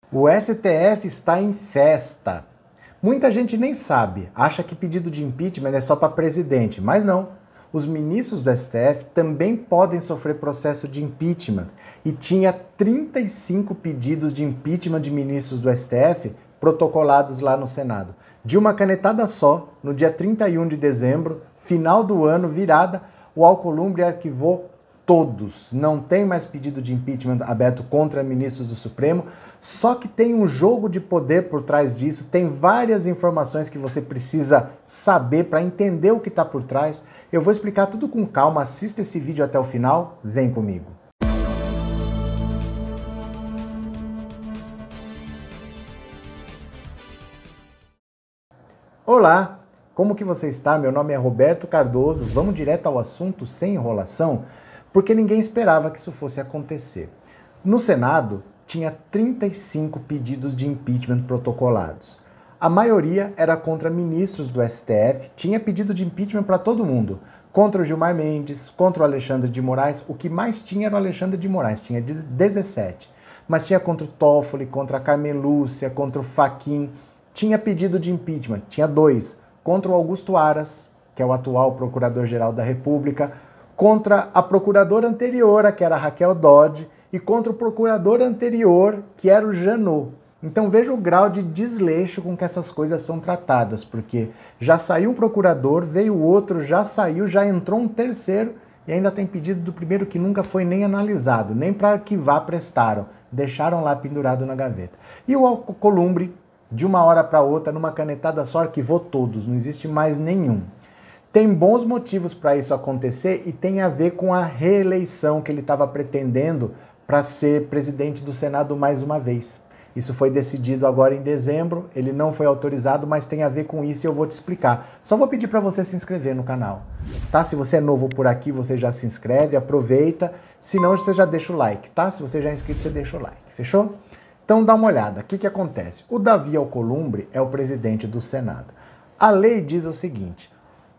O STF está em festa. Muita gente nem sabe, acha que pedido de impeachment é só para presidente, mas não. Os ministros do STF também podem sofrer processo de impeachment e tinha 35 pedidos de impeachment de ministros do STF protocolados lá no Senado. De uma canetada só, no dia 31 de dezembro, final do ano, virada, o Alcolumbre arquivou todos. Não tem mais pedido de impeachment aberto contra ministros do Supremo, só que tem um jogo de poder por trás disso, tem várias informações que você precisa saber para entender o que está por trás. Eu vou explicar tudo com calma, assista esse vídeo até o final, vem comigo. Olá, como que você está? Meu nome é Roberto Cardoso, vamos direto ao assunto sem enrolação, porque ninguém esperava que isso fosse acontecer. No Senado, tinha 35 pedidos de impeachment protocolados. A maioria era contra ministros do STF, tinha pedido de impeachment para todo mundo. Contra o Gilmar Mendes, contra o Alexandre de Moraes, o que mais tinha era o Alexandre de Moraes, tinha 17. Mas tinha contra o Toffoli, contra a Carmen Lúcia, contra o Fachin. Tinha pedido de impeachment, tinha 2. Contra o Augusto Aras, que é o atual Procurador-Geral da República, contra a procuradora anterior, que era a Raquel Dodge, e contra o procurador anterior, que era o Janot. Então veja o grau de desleixo com que essas coisas são tratadas, porque já saiu um procurador, veio outro, já saiu, já entrou um terceiro, e ainda tem pedido do primeiro que nunca foi nem analisado, nem para arquivar prestaram, deixaram lá pendurado na gaveta. E o Alcolumbre, de uma hora para outra, numa canetada só, arquivou todos, não existe mais nenhum. Tem bons motivos para isso acontecer e tem a ver com a reeleição que ele estava pretendendo para ser presidente do Senado mais uma vez. Isso foi decidido agora em dezembro, ele não foi autorizado, mas tem a ver com isso e eu vou te explicar. Só vou pedir para você se inscrever no canal, tá? Se você é novo por aqui, você já se inscreve, aproveita. Se não, você já deixa o like, tá? Se você já é inscrito, você deixa o like, fechou? Então dá uma olhada, o que acontece? O Davi Alcolumbre é o presidente do Senado. A lei diz o seguinte: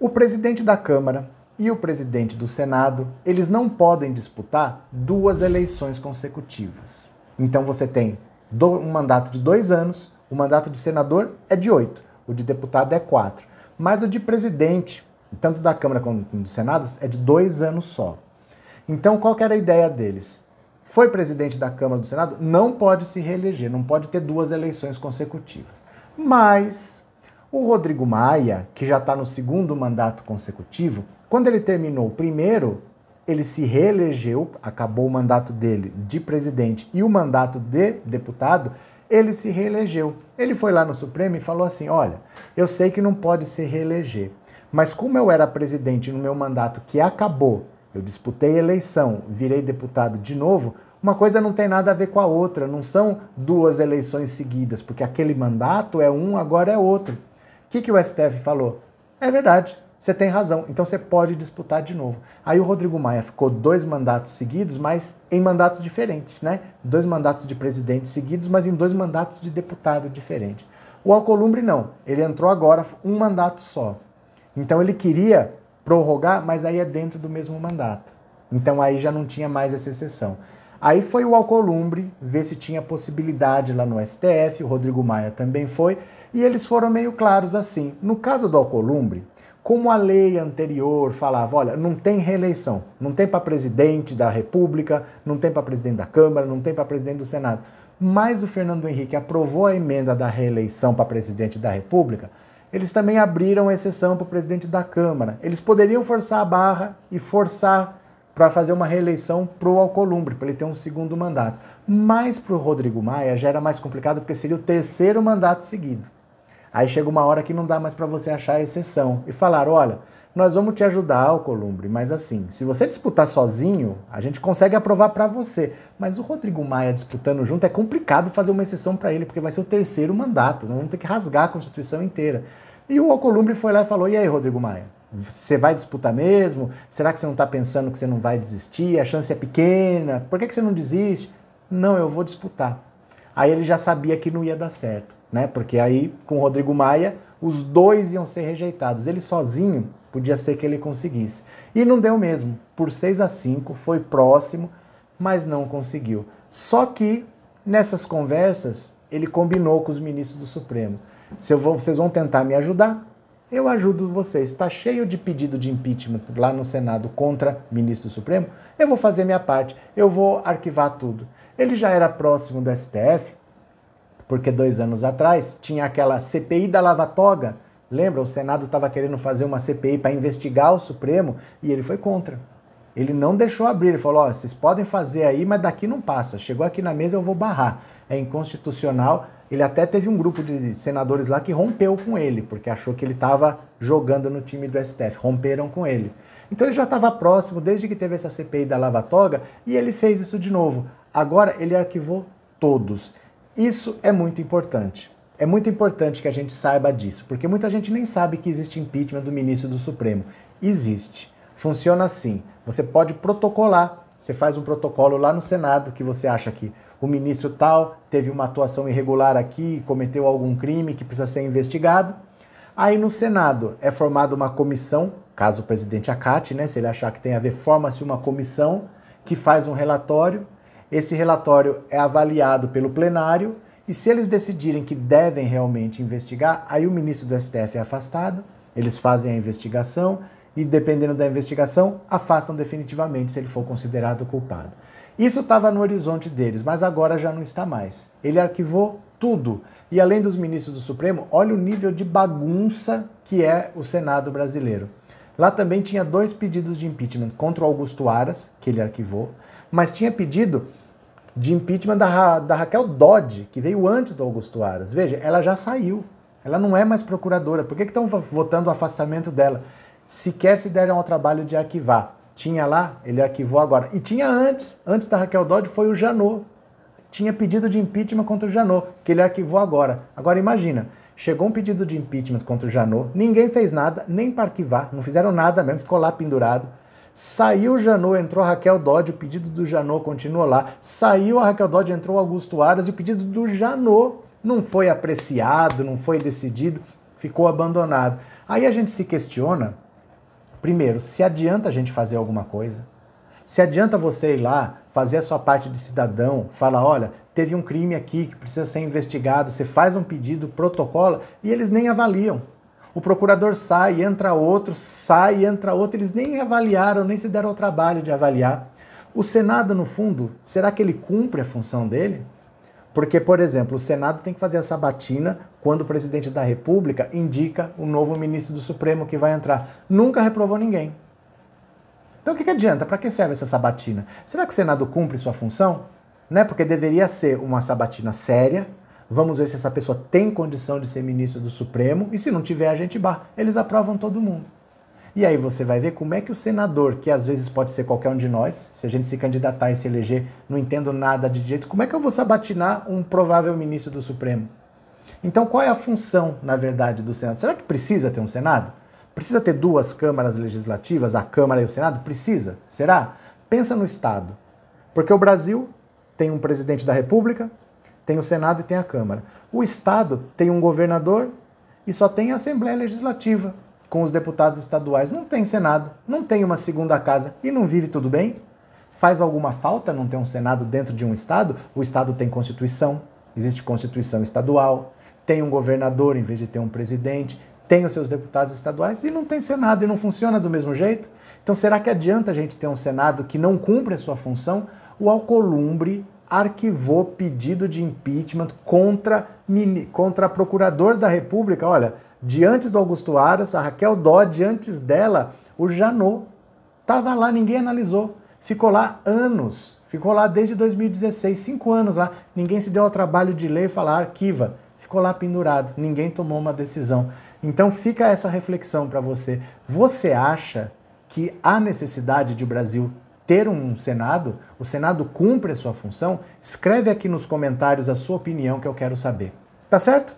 o presidente da Câmara e o presidente do Senado, eles não podem disputar 2 eleições consecutivas. Então você tem um mandato de 2 anos, o mandato de senador é de 8, o de deputado é 4. Mas o de presidente, tanto da Câmara como do Senado, é de 2 anos só. Então qual que era a ideia deles? Foi presidente da Câmara do Senado, não pode se reeleger, não pode ter 2 eleições consecutivas. Mas o Rodrigo Maia, que já está no 2º mandato consecutivo, quando ele terminou o primeiro, ele se reelegeu, acabou o mandato dele de presidente e o mandato de deputado, ele se reelegeu. Ele foi lá no Supremo e falou assim: olha, eu sei que não pode se reeleger, mas como eu era presidente no meu mandato que acabou, eu disputei eleição, virei deputado de novo, uma coisa não tem nada a ver com a outra, não são 2 eleições seguidas, porque aquele mandato é um, agora é outro. O que o STF falou? É verdade, você tem razão, então você pode disputar de novo. Aí o Rodrigo Maia ficou 2 mandatos seguidos, mas em mandatos diferentes, né? 2 mandatos de presidente seguidos, mas em 2 mandatos de deputado diferentes. O Alcolumbre não, ele entrou agora um mandato só. Então ele queria prorrogar, mas aí é dentro do mesmo mandato. Então aí já não tinha mais essa exceção. Aí foi o Alcolumbre ver se tinha possibilidade lá no STF, o Rodrigo Maia também foi, e eles foram meio claros assim. No caso do Alcolumbre, como a lei anterior falava, olha, não tem reeleição, não tem para presidente da República, não tem para presidente da Câmara, não tem para presidente do Senado, mas o Fernando Henrique aprovou a emenda da reeleição para presidente da República, eles também abriram exceção para o presidente da Câmara. Eles poderiam forçar a barra e forçar para fazer uma reeleição para o Alcolumbre, para ele ter um 2º mandato. Mas para o Rodrigo Maia já era mais complicado, porque seria o 3º mandato seguido. Aí chega uma hora que não dá mais para você achar a exceção. E falaram, olha, nós vamos te ajudar, Alcolumbre, mas assim, se você disputar sozinho, a gente consegue aprovar para você. Mas o Rodrigo Maia disputando junto é complicado fazer uma exceção para ele, porque vai ser o 3º mandato, nós vamos ter que rasgar a Constituição inteira. E o Alcolumbre foi lá e falou, e aí, Rodrigo Maia, você vai disputar mesmo? Será que você não está pensando que você não vai desistir? A chance é pequena, por que você não desiste? Não, eu vou disputar. Aí ele já sabia que não ia dar certo, né? Porque aí, com o Rodrigo Maia, os 2 iam ser rejeitados. Ele sozinho, podia ser que ele conseguisse. E não deu mesmo. Por 6-5, foi próximo, mas não conseguiu. Só que, nessas conversas, ele combinou com os ministros do Supremo. Vocês vão tentar me ajudar? Eu ajudo vocês. Está cheio de pedido de impeachment lá no Senado contra ministro do Supremo? Eu vou fazer minha parte. Eu vou arquivar tudo. Ele já era próximo do STF, porque 2 anos atrás tinha aquela CPI da Lava Toga. Lembra? O Senado estava querendo fazer uma CPI para investigar o Supremo e ele foi contra. Ele não deixou abrir. Ele falou, vocês podem fazer aí, mas daqui não passa. Chegou aqui na mesa, eu vou barrar. É inconstitucional. Ele até teve um grupo de senadores lá que rompeu com ele, porque achou que ele estava jogando no time do STF. Romperam com ele. Então ele já estava próximo, desde que teve essa CPI da Lava Toga, e ele fez isso de novo. Agora ele arquivou todos. Isso é muito importante. É muito importante que a gente saiba disso, porque muita gente nem sabe que existe impeachment do ministro do Supremo. Existe. Funciona assim. Você pode protocolar. Você faz um protocolo lá no Senado que você acha que o ministro tal teve uma atuação irregular aqui, cometeu algum crime que precisa ser investigado. Aí no Senado é formada uma comissão, caso o presidente acate, né? Se ele achar que tem a ver, forma-se uma comissão que faz um relatório. Esse relatório é avaliado pelo plenário e se eles decidirem que devem realmente investigar, aí o ministro do STF é afastado, eles fazem a investigação e, dependendo da investigação, afastam definitivamente se ele for considerado culpado. Isso estava no horizonte deles, mas agora já não está mais. Ele arquivou tudo. E além dos ministros do Supremo, olha o nível de bagunça que é o Senado brasileiro. Lá também tinha 2 pedidos de impeachment contra o Augusto Aras, que ele arquivou, mas tinha pedido de impeachment da Raquel Dodge, que veio antes do Augusto Aras. Veja, ela já saiu. Ela não é mais procuradora. Por que estão votando o afastamento dela? Sequer se deram ao trabalho de arquivar. Tinha lá, ele arquivou agora. E tinha antes da Raquel Dodge, foi o Janot. Tinha pedido de impeachment contra o Janot, que ele arquivou agora. Agora imagina, chegou um pedido de impeachment contra o Janot, ninguém fez nada, nem para arquivar, não fizeram nada mesmo, ficou lá pendurado. Saiu o Janot, entrou a Raquel Dodge, o pedido do Janot continua lá. Saiu a Raquel Dodge, entrou o Augusto Aras e o pedido do Janot não foi apreciado, não foi decidido, ficou abandonado. Aí a gente se questiona, primeiro, se adianta a gente fazer alguma coisa? Se adianta você ir lá, fazer a sua parte de cidadão, falar, olha, teve um crime aqui que precisa ser investigado, você faz um pedido, protocola, e eles nem avaliam. O procurador sai, entra outro, eles nem avaliaram, nem se deram ao trabalho de avaliar. O Senado, no fundo, será que ele cumpre a função dele? Porque, por exemplo, o Senado tem que fazer a sabatina quando o presidente da República indica o novo ministro do Supremo que vai entrar. Nunca reprovou ninguém. Então o que adianta? Para que serve essa sabatina? Será que o Senado cumpre sua função? Né? Porque deveria ser uma sabatina séria. Vamos ver se essa pessoa tem condição de ser ministro do Supremo. E se não tiver, a gente barra. Eles aprovam todo mundo. E aí você vai ver como é que o senador, que às vezes pode ser qualquer um de nós, se a gente se candidatar e se eleger, não entendo nada de direito, como é que eu vou sabatinar um provável ministro do Supremo? Então qual é a função, na verdade, do Senado? Será que precisa ter um Senado? Precisa ter 2 câmaras legislativas, a Câmara e o Senado? Precisa? Será? Pensa no Estado. Porque o Brasil tem um presidente da República, tem o Senado e tem a Câmara. O Estado tem um governador e só tem a Assembleia Legislativa, com os deputados estaduais. Não tem Senado, não tem uma segunda casa e não vive tudo bem? Faz alguma falta não ter um Senado dentro de um Estado? O Estado tem Constituição, existe Constituição estadual, tem um governador em vez de ter um presidente, tem os seus deputados estaduais e não tem Senado e não funciona do mesmo jeito? Então será que adianta a gente ter um Senado que não cumpre a sua função? O Alcolumbre arquivou pedido de impeachment contra procurador da República. Olha, de antes do Augusto Aras, a Raquel Dodge, antes dela, o Janot. Estava lá, ninguém analisou. Ficou lá anos. Ficou lá desde 2016, 5 anos lá. Ninguém se deu ao trabalho de ler e falar, arquiva. Ficou lá pendurado. Ninguém tomou uma decisão. Então fica essa reflexão para você. Você acha que há necessidade de o Brasil ter um Senado? O Senado cumpre a sua função? Escreve aqui nos comentários a sua opinião que eu quero saber. Tá certo?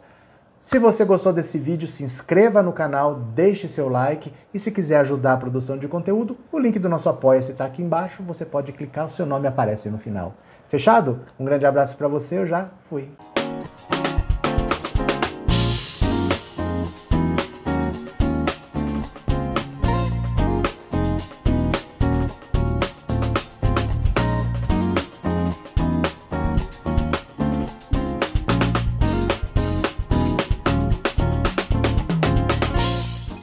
Se você gostou desse vídeo, se inscreva no canal, deixe seu like e se quiser ajudar a produção de conteúdo, o link do nosso Apoia-se está aqui embaixo, você pode clicar, o seu nome aparece no final. Fechado? Um grande abraço para você, eu já fui.